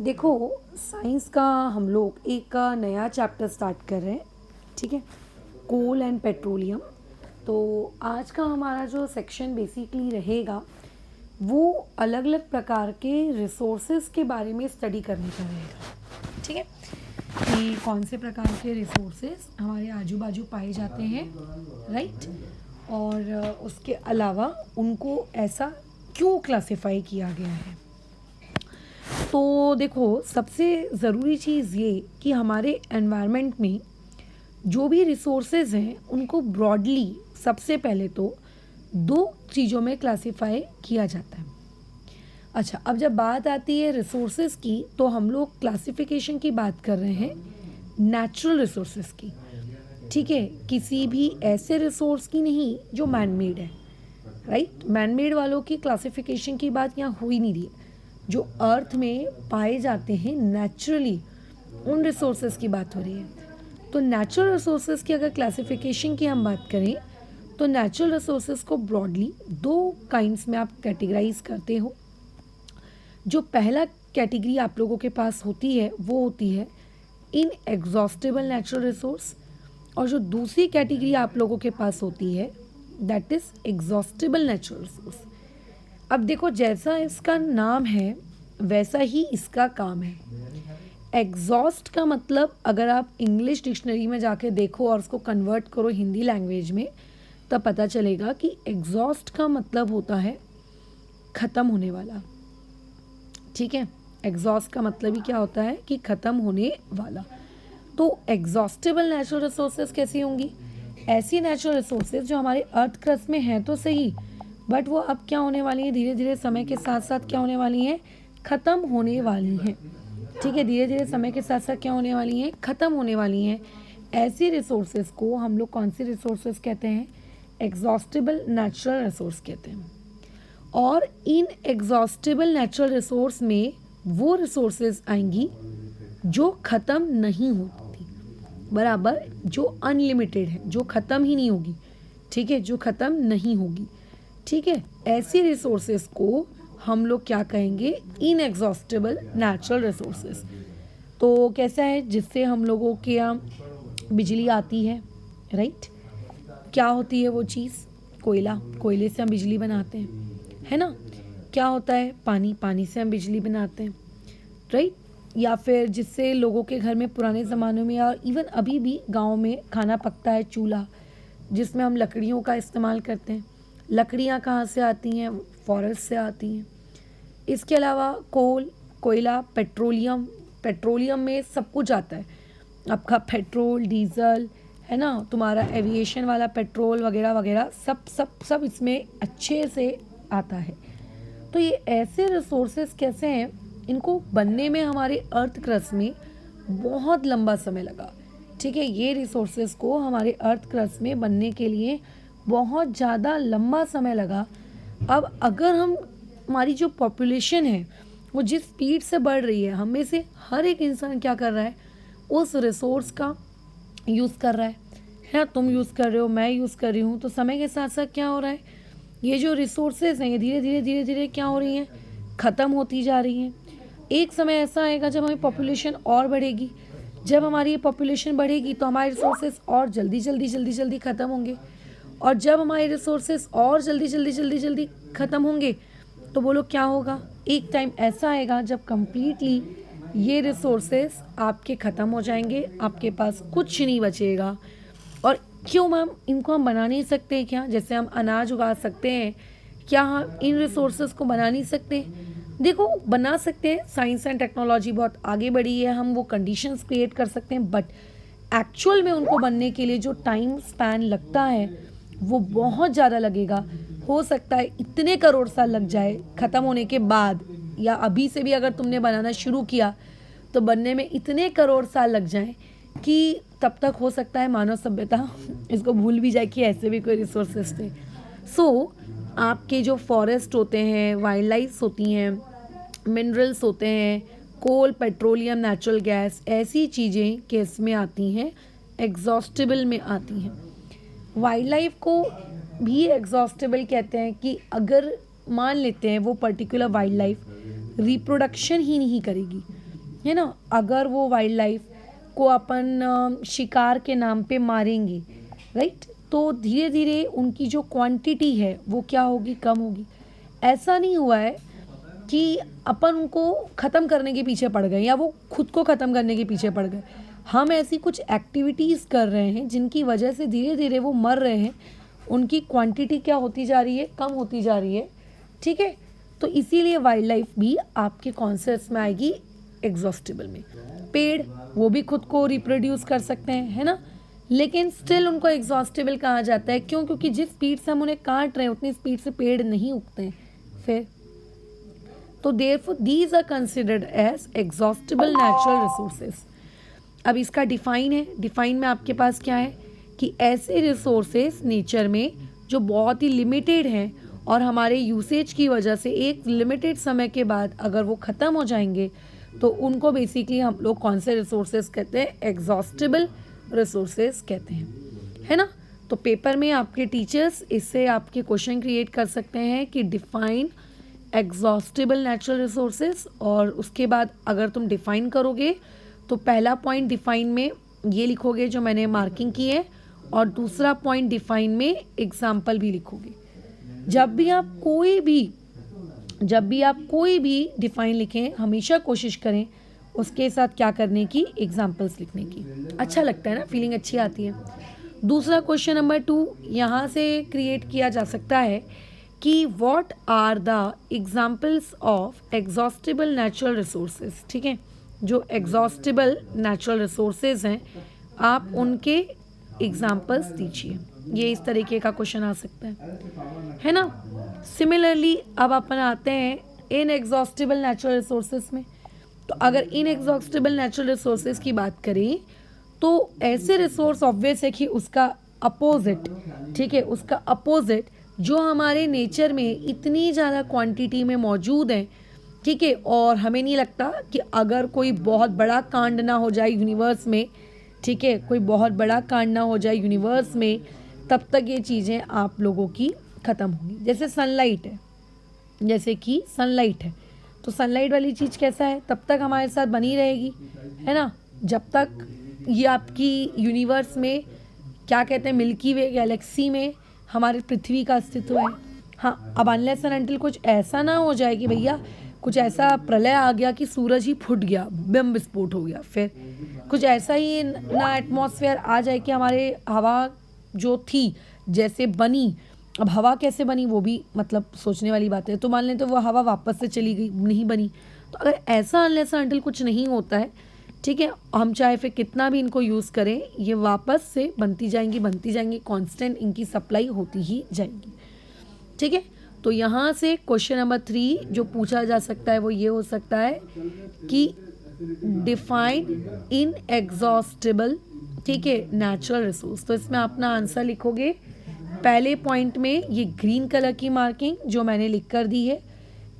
देखो, साइंस का हम लोग एक नया चैप्टर स्टार्ट कर रहे हैं। ठीक है, कोल एंड पेट्रोलियम। तो आज का हमारा जो सेक्शन बेसिकली रहेगा वो अलग अलग प्रकार के रिसोर्सेज के बारे में स्टडी करने का रहेगा। ठीक है, कि कौन से प्रकार के रिसोर्सेज हमारे आजू बाजू पाए जाते हैं, राइट। और उसके अलावा उनको ऐसा क्यों क्लासिफाई किया गया है। तो देखो, सबसे ज़रूरी चीज़ ये कि हमारे एनवायरनमेंट में जो भी रिसोर्सेज हैं उनको ब्रॉडली सबसे पहले तो दो चीज़ों में क्लासिफाई किया जाता है। अच्छा, अब जब बात आती है रिसोर्सेज की तो हम लोग क्लासिफिकेशन की बात कर रहे हैं नेचुरल रिसोर्सेज की। ठीक है, किसी भी ऐसे रिसोर्स की नहीं जो मैन मेड है, राइट। मैन मेड वालों की क्लासिफिकेशन की बात यहाँ हो ही नहीं रही है। जो अर्थ में पाए जाते हैं नेचुरली, उन रिसोर्सेज की बात हो रही है। तो नेचुरल रिसोर्सेज की अगर क्लासिफिकेशन की हम बात करें तो नेचुरल रिसोर्सेज को ब्रॉडली दो काइंड्स में आप कैटेगराइज करते हो। जो पहला कैटेगरी आप लोगों के पास होती है वो होती है इनएग्जॉस्टेबल नेचुरल रिसोर्स, और जो दूसरी कैटेगरी आप लोगों के पास होती है that is exhaustible natural resource. अब देखो, जैसा इसका नाम है वैसा ही इसका काम है। एग्जॉस्ट का मतलब अगर आप इंग्लिश डिक्शनरी में जाके देखो और उसको कन्वर्ट करो हिंदी लैंग्वेज में तब पता चलेगा कि एग्जॉस्ट का मतलब होता है ख़त्म होने वाला। ठीक है, एग्जॉस्ट का मतलब ही क्या होता है कि ख़त्म होने वाला। तो एग्जॉस्टेबल नेचुरल रिसोर्सेज कैसी होंगी? ऐसी नेचुरल रिसोर्सेज जो हमारे अर्थ क्रस्ट में हैं तो सही, बट वो अब क्या होने वाली हैं, धीरे धीरे समय के साथ साथ क्या होने वाली हैं, ख़त्म होने वाली हैं। ठीक है, धीरे धीरे समय के साथ साथ क्या होने वाली हैं, ख़त्म होने वाली हैं। ऐसी रिसोर्सेज को हम लोग कौन सी रिसोर्सेज कहते हैं? एग्जॉस्टेबल नेचुरल रिसोर्स कहते हैं। और इन एग्जॉस्टेबल नेचुरल रिसोर्स में वो रिसोर्सेज आएंगी जो ख़त्म नहीं होती, बराबर, जो अनलिमिटेड है, जो ख़त्म ही नहीं होगी। ठीक है, जो ख़त्म नहीं होगी। ठीक है, ऐसी रिसोर्सेज को हम लोग क्या कहेंगे? Inexhaustible natural resources. तो कैसा है, जिससे हम लोगों के यहाँ बिजली आती है, राइट। क्या होती है वो चीज़? कोयला, कोयले से हम बिजली बनाते हैं, है ना। क्या होता है? पानी, पानी से हम बिजली बनाते हैं, राइट। या फिर जिससे लोगों के घर में पुराने ज़मानों में या इवन अभी भी गाँव में खाना पकता है, चूल्हा, जिसमें हम लकड़ियों का इस्तेमाल करते हैं। लकड़ियाँ कहाँ से आती हैं? फॉरेस्ट से आती हैं। इसके अलावा कोल, कोयला, पेट्रोलियम, पेट्रोलियम में सब कुछ आता है आपका, पेट्रोल, डीजल, है ना, तुम्हारा एविएशन वाला पेट्रोल वगैरह वगैरह, सब सब सब इसमें अच्छे से आता है। तो ये ऐसे रिसोर्सेज कैसे हैं, इनको बनने में हमारे अर्थ क्रस्ट में बहुत लंबा समय लगा। ठीक है, ये रिसोर्सेज को हमारे अर्थ क्रस्ट में बनने के लिए बहुत ज़्यादा लंबा समय लगा। अब अगर हम, हमारी जो पॉपुलेशन है वो जिस स्पीड से बढ़ रही है, हम में से हर एक इंसान क्या कर रहा है? उस रिसोर्स का यूज़ कर रहा है ना। तुम यूज़ कर रहे हो, मैं यूज़ कर रही हूँ। तो समय के साथ साथ क्या हो रहा है, ये जो रिसोर्सेज हैं ये धीरे धीरे धीरे धीरे क्या हो रही हैं? ख़त्म होती जा रही हैं। एक समय ऐसा आएगा जब हमारी पॉपुलेशन और बढ़ेगी। जब हमारी ये पॉपुलेशन बढ़ेगी तो हमारे रिसोर्सेज और जल्दी जल्दी जल्दी जल्दी ख़त्म होंगे, और जब हमारे रिसोर्सेज और जल्दी जल्दी जल्दी जल्दी ख़त्म होंगे तो बोलो क्या होगा? एक टाइम ऐसा आएगा जब कम्प्लीटली ये रिसोर्सेज आपके ख़त्म हो जाएंगे, आपके पास कुछ नहीं बचेगा। और क्यों मैम, इनको हम बना नहीं सकते क्या? जैसे हम अनाज उगा सकते हैं, क्या हम इन रिसोर्सेज को बना नहीं सकते? देखो, बना सकते हैं, साइंस एंड टेक्नोलॉजी बहुत आगे बढ़ी है, हम वो कंडीशंस क्रिएट कर सकते हैं, बट एक्चुअल में उनको बनने के लिए जो टाइम स्पैन लगता है वो बहुत ज़्यादा लगेगा। हो सकता है इतने करोड़ साल लग जाए ख़त्म होने के बाद, या अभी से भी अगर तुमने बनाना शुरू किया तो बनने में इतने करोड़ साल लग जाएं कि तब तक हो सकता है मानव सभ्यता इसको भूल भी जाए कि ऐसे भी कोई रिसोर्सेज थे। सो आपके जो फॉरेस्ट होते हैं, वाइल्ड लाइफ होती हैं, मिनरल्स होते हैं, कोल, पेट्रोलियम, नेचुरल गैस, ऐसी चीज़ें किस में आती हैं? एग्जॉस्टेबल में आती हैं। वाइल्ड लाइफ को भी एग्जॉस्टेबल कहते हैं कि अगर मान लेते हैं वो पर्टिकुलर वाइल्ड लाइफ रिप्रोडक्शन ही नहीं करेगी, है ना। अगर वो वाइल्ड लाइफ को अपन शिकार के नाम पे मारेंगे, राइट, तो धीरे धीरे उनकी जो क्वांटिटी है वो क्या होगी, कम होगी। ऐसा नहीं हुआ है कि अपन उनको ख़त्म करने के पीछे पड़ गए या वो खुद को ख़त्म करने के पीछे पड़ गए। हम ऐसी कुछ एक्टिविटीज़ कर रहे हैं जिनकी वजह से धीरे धीरे वो मर रहे हैं, उनकी क्वांटिटी क्या होती जा रही है, कम होती जा रही है, ठीक है। तो इसीलिए वाइल्ड लाइफ भी आपके कॉन्सेप्ट्स में आएगी एग्जॉस्टिबल में। पेड़ वो भी खुद को रिप्रोड्यूस कर सकते हैं, है ना, लेकिन स्टिल उनको एग्जॉस्टिबल कहा जाता है। क्यों? क्योंकि जिस स्पीड से हम उन्हें काट रहे हैं उतनी स्पीड से पेड़ नहीं उगते हैं फिर। तो therefore these are considered as exhaustible natural resources. अब इसका डिफाइन है, डिफाइन में आपके पास क्या है कि ऐसे रिसोर्सेज नेचर में जो बहुत ही लिमिटेड हैं और हमारे यूसेज की वजह से एक लिमिटेड समय के बाद अगर वो ख़त्म हो जाएंगे तो उनको बेसिकली हम लोग कौन से रिसोर्सेज कहते हैं, एग्जॉस्टिबल रिसोर्सेज कहते हैं, है ना। तो पेपर में आपके टीचर्स इससे आपके क्वेश्चन क्रिएट कर सकते हैं कि डिफाइन एग्जॉस्टिबल नेचुरल रिसोर्सेज, और उसके बाद अगर तुम डिफाइन करोगे तो पहला पॉइंट डिफाइन में ये लिखोगे जो मैंने मार्किंग की है, और दूसरा पॉइंट डिफाइन में एग्जाम्पल भी लिखोगे। जब भी आप कोई भी डिफाइन लिखें हमेशा कोशिश करें उसके साथ क्या करने की, एग्जाम्पल्स लिखने की। अच्छा लगता है ना, फीलिंग अच्छी आती है। दूसरा क्वेश्चन नंबर 2 यहाँ से क्रिएट किया जा सकता है कि what are the examples of exhaustible natural resources. ठीक है, जो एग्जॉस्टिबल नेचुरल रिसोर्सेज हैं आप उनके एग्जाम्पल्स दीजिए। ये इस तरीके का क्वेश्चन आ सकता है ना। सिमिलरली अब अपन आते हैं इनएग्जॉस्टिबल नेचुरल रिसोर्सेज में। तो अगर इनएग्जॉस्टिबल नेचुरल रिसोर्सेज की बात करें तो ऐसे रिसोर्स ऑब्वियस है कि उसका अपोजिट, ठीक है, उसका अपोजिट जो हमारे नेचर में इतनी ज़्यादा क्वांटिटी में मौजूद हैं, ठीक है, और हमें नहीं लगता कि अगर कोई बहुत बड़ा कांड ना हो जाए यूनिवर्स में, ठीक है, कोई बहुत बड़ा कांड ना हो जाए यूनिवर्स में, तब तक ये चीज़ें आप लोगों की ख़त्म होंगी। जैसे सनलाइट है, तो सनलाइट वाली चीज़ कैसा है, तब तक हमारे साथ बनी रहेगी, है ना, जब तक ये आपकी यूनिवर्स में क्या कहते हैं, मिल्की वे गैलेक्सी में हमारे पृथ्वी का अस्तित्व है। हाँ, अब अनलेस एंड अनटिल कुछ ऐसा ना हो जाए कि भैया कुछ ऐसा प्रलय आ गया कि सूरज ही फूट गया, बम विस्फोट हो गया, फिर कुछ ऐसा ही ना एटमॉस्फेयर आ जाए कि हमारे हवा जो थी जैसे बनी, अब हवा कैसे बनी वो भी मतलब सोचने वाली बात है। तो मान लें तो वो हवा वापस से चली गई, नहीं बनी। तो अगर ऐसा अनलेस अनटिल कुछ नहीं होता है, ठीक है, हम चाहे फिर कितना भी इनको यूज़ करें ये वापस से बनती जाएंगी, कांस्टेंट इनकी सप्लाई होती ही जाएगी, ठीक है। तो यहाँ से क्वेश्चन नंबर 3 जो पूछा जा सकता है वो ये हो सकता है कि डिफाइन इनएग्जॉस्टिबल, ठीक है, नेचुरल रिसोर्स। तो इसमें अपना आंसर लिखोगे पहले पॉइंट में ये ग्रीन कलर की मार्किंग जो मैंने लिख कर दी है,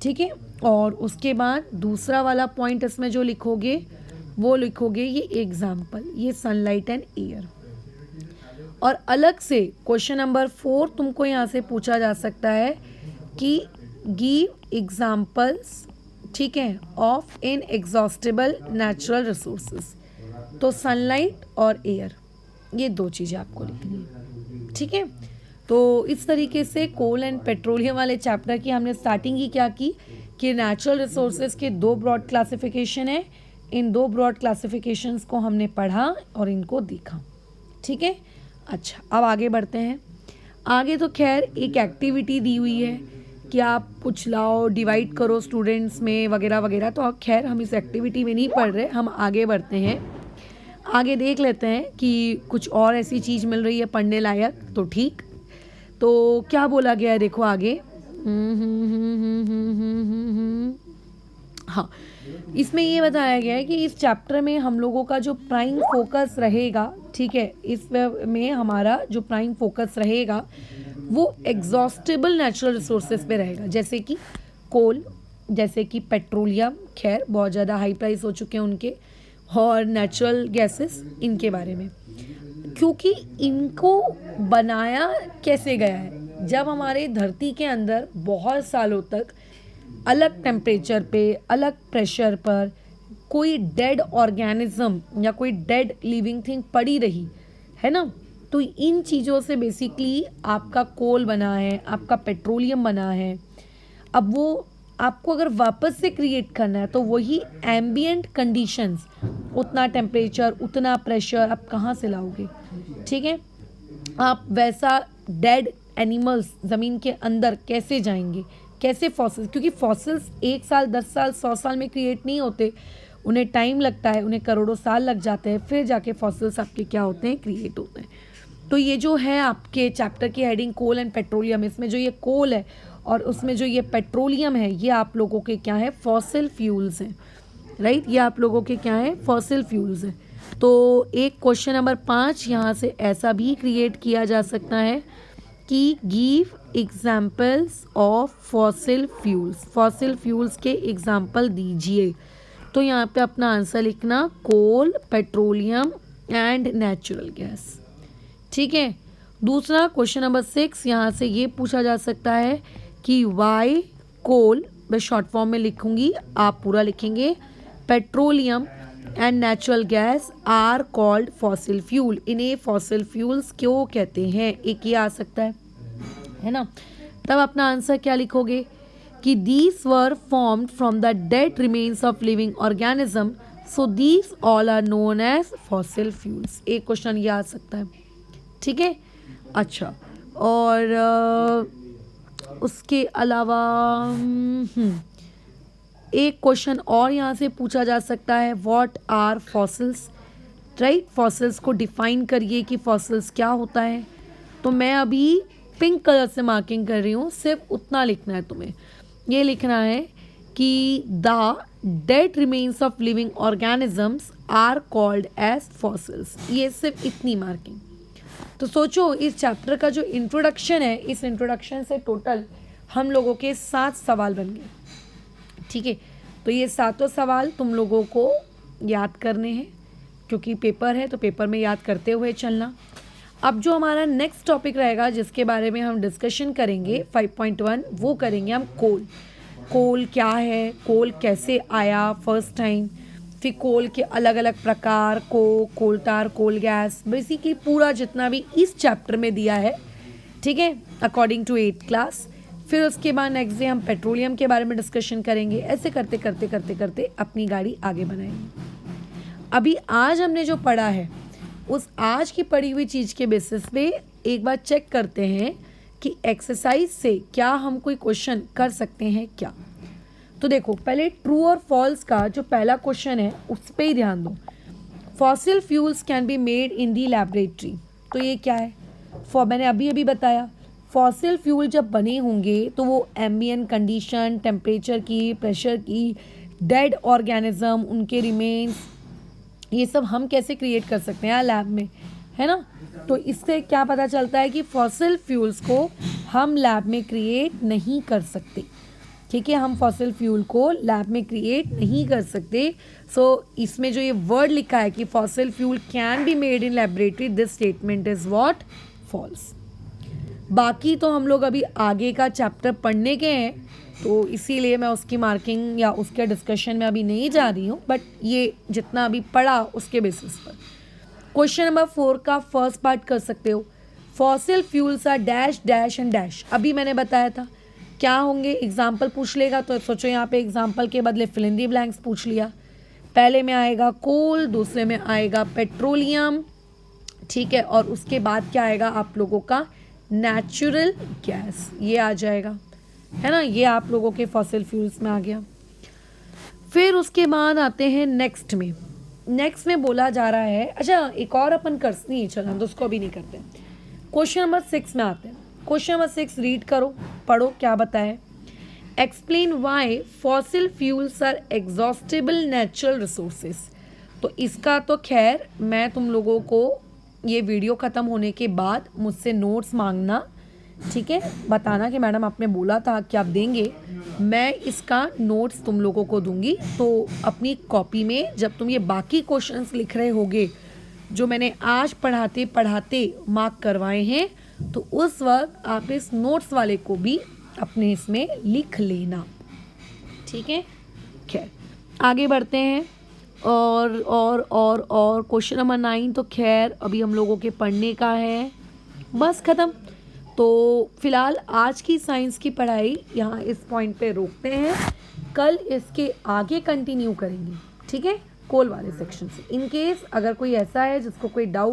ठीक है, और उसके बाद दूसरा वाला पॉइंट इसमें जो लिखोगे वो लिखोगे ये एग्जाम्पल, ये सनलाइट एंड एयर। और अलग से क्वेश्चन नंबर 4 तुमको यहाँ से पूछा जा सकता है कि गिव एग्जाम्पल्स, ठीक है, ऑफ इनएग्जॉस्टिबल नेचुरल रिसोर्सेज। तो सनलाइट और एयर, ये 2 चीज़ें आपको लिखनी है, ठीक है। तो इस तरीके से कोल एंड पेट्रोलियम वाले चैप्टर की हमने स्टार्टिंग ही क्या की कि नेचुरल रिसोर्सेज के 2 ब्रॉड क्लासिफिकेशन है। इन 2 ब्रॉड क्लासिफिकेशंस को हमने पढ़ा और इनको देखा, ठीक है। अच्छा, अब आगे बढ़ते हैं। आगे तो खैर एक एक्टिविटी दी हुई है कि आप कुछ लाओ, डिवाइड करो स्टूडेंट्स में वगैरह वगैरह। तो अब खैर हम इस एक्टिविटी में नहीं पढ़ रहे, हम आगे बढ़ते हैं। आगे देख लेते हैं कि कुछ और ऐसी चीज़ मिल रही है पढ़ने लायक तो ठीक। तो क्या बोला गया है देखो आगे। हाँ, इसमें ये बताया गया है कि इस चैप्टर में हम लोगों का जो प्राइम फोकस रहेगा, ठीक है, इस में हमारा जो प्राइम फोकस रहेगा वो एग्जॉस्टिबल नेचुरल रिसोर्सेज पे रहेगा, जैसे कि कोल, जैसे कि पेट्रोलियम, खैर बहुत ज़्यादा हाई प्राइस हो चुके हैं उनके, और नेचुरल गैसेस, इनके बारे में। क्योंकि इनको बनाया कैसे गया है, जब हमारे धरती के अंदर बहुत सालों तक अलग टेम्परेचर पे, अलग प्रेशर पर कोई डेड ऑर्गेनिज्म या कोई डेड लिविंग थिंग पड़ी रही है ना, तो इन चीज़ों से बेसिकली आपका कोल बना है, आपका पेट्रोलियम बना है। अब वो आपको अगर वापस से क्रिएट करना है तो वही एम्बिएंट कंडीशंस, उतना टेम्परेचर, उतना प्रेशर आप कहाँ से लाओगे, ठीक है। आप वैसा डेड एनिमल्स ज़मीन के अंदर कैसे जाएंगे, कैसे फॉसिल्स, क्योंकि फॉसिल्स 1 साल, 10 साल, 100 साल में क्रिएट नहीं होते, उन्हें टाइम लगता है, उन्हें करोड़ों साल लग जाते हैं, फिर जाके फॉसिल्स आपके क्या होते हैं, क्रिएट होते हैं। तो ये जो है आपके चैप्टर की हेडिंग कोल एंड पेट्रोलियम, इसमें जो ये कोल है और उसमें जो ये पेट्रोलियम है, ये आप लोगों के क्या है, फॉसिल फ्यूल्स हैं, राइट। ये आप लोगों के क्या है, फॉसिल फ्यूल्स हैं। तो एक क्वेश्चन नंबर 5 यहाँ से ऐसा भी क्रिएट किया जा सकता है कि give examples of fossil fuels, fossil fuels के एग्जाम्पल दीजिए। तो यहाँ पे अपना आंसर लिखना कोल, पेट्रोलियम एंड नेचुरल गैस, ठीक है। दूसरा क्वेश्चन नंबर 6 यहाँ से ये पूछा जा सकता है कि वाई कोल, मैं शॉर्ट फॉर्म में लिखूंगी, आप पूरा लिखेंगे, petroleum and natural gas are called fossil fuel, इन्हें फॉसिल फ्यूल्स क्यों कहते हैं, एक ये आ सकता है ना। तब अपना आंसर क्या लिखोगे कि these were formed from the dead remains of living organism, so these all are known as fossil fuels. एक क्वेश्चन ये आ सकता है, ठीक है। अच्छा, और उसके अलावा एक क्वेश्चन और यहाँ से पूछा जा सकता है, what are fossils, right. Fossils को डिफाइन करिए कि फॉसिल्स क्या होता है। तो मैं अभी पिंक कलर से मार्किंग कर रही हूँ, सिर्फ उतना लिखना है तुम्हें। ये लिखना है कि the dead remains of living organisms are called as fossils, ये सिर्फ इतनी मार्किंग। तो सोचो इस चैप्टर का जो इंट्रोडक्शन है, इस इंट्रोडक्शन से टोटल हम लोगों के 7 सवाल बन गए, ठीक है। तो ये 7 सवाल तुम लोगों को याद करने हैं, क्योंकि पेपर है तो पेपर में याद करते हुए चलना। अब जो हमारा नेक्स्ट टॉपिक रहेगा जिसके बारे में हम डिस्कशन करेंगे 5.1, वो करेंगे हम कोल। कोल क्या है, कोल कैसे आया फर्स्ट टाइम, फिर कोल के अलग अलग प्रकार, कोल टार, कोल गैस, बेसिकली पूरा जितना भी इस चैप्टर में दिया है, ठीक है, अकॉर्डिंग टू 8th क्लास। फिर उसके बाद नेक्स्ट डे हम पेट्रोलियम के बारे में डिस्कशन करेंगे। ऐसे करते करते करते करते अपनी गाड़ी आगे बढ़ाएंगे। अभी आज हमने जो पढ़ा है, उस आज की पढ़ी हुई चीज़ के बेसिस पे एक बार चेक करते हैं कि एक्सरसाइज से क्या हम कोई क्वेश्चन कर सकते हैं क्या। तो देखो, पहले ट्रू और फॉल्स का जो पहला क्वेश्चन है उस पर ही ध्यान दो। Fossil fuels can be made in the laboratory, तो ये क्या है, मैंने अभी अभी बताया, फॉसिल फ्यूल जब बने होंगे तो वो एम्बिएंट कंडीशन, टेम्परेचर की, प्रेशर की, डेड ऑर्गेनिज्म, उनके रिमेन्स, ये सब हम कैसे क्रिएट कर सकते हैं लैब में, है ना। तो इससे क्या पता चलता है कि फॉसिल फ्यूल्स को हम लैब में क्रिएट नहीं कर सकते, ठीक है। हम फॉसिल फ्यूल को लैब में क्रिएट नहीं कर सकते। सो इसमें जो ये वर्ड लिखा है कि fossil fuel can be made in laboratory, this statement is what, false. बाकी तो हम लोग अभी आगे का चैप्टर पढ़ने के हैं, तो इसीलिए मैं उसकी मार्किंग या उसके डिस्कशन में अभी नहीं जा रही हूँ, बट ये जितना अभी पढ़ा उसके बेसिस पर। क्वेश्चन नंबर 4 का फर्स्ट पार्ट कर सकते हो, fossil fuels are dash dash and dash. अभी मैंने बताया था क्या होंगे, एग्जाम्पल पूछ लेगा, तो सोचो यहाँ पे एग्जाम्पल के बदले फिल इन दी ब्लैंक्स पूछ लिया। पहले में आएगा कोल, दूसरे में आएगा पेट्रोलियम, ठीक है, और उसके बाद क्या आएगा आप लोगों का नेचुरल गैस, ये आ जाएगा, है ना। ये आप लोगों के फॉसिल फ्यूल्स में आ गया। फिर उसके बाद आते हैं नेक्स्ट में। नेक्स्ट में बोला जा रहा है, अच्छा एक और अपन कर नहीं, चलो हम तो उसको भी नहीं करते। क्वेश्चन नंबर 6 में आते हैं। क्वेश्चन नंबर 6 रीड करो, पढ़ो क्या बताए। Explain why fossil fuels are exhaustible natural resources. तो इसका तो खैर मैं तुम लोगों को ये वीडियो ख़त्म होने के बाद मुझसे नोट्स मांगना, ठीक है, बताना कि मैडम आपने बोला था कि आप देंगे, मैं इसका नोट्स तुम लोगों को दूंगी। तो अपनी कॉपी में जब तुम ये बाकी क्वेश्चंस लिख रहे होगे जो मैंने आज पढ़ाते पढ़ाते मार्क करवाए हैं, तो उस वक्त आप इस नोट्स वाले को भी अपने इसमें लिख लेना, ठीक है, खैर आगे बढ़ते हैं। और क्वेश्चन नंबर 9 तो खैर अभी हम लोगों के पढ़ने का है, बस ख़त्म। तो फिलहाल आज की साइंस की पढ़ाई यहाँ इस पॉइंट पे रोकते हैं, कल इसके आगे कंटिन्यू करेंगे, ठीक है, कोल वाले सेक्शन से। इन केस अगर कोई ऐसा है जिसको कोई डाउट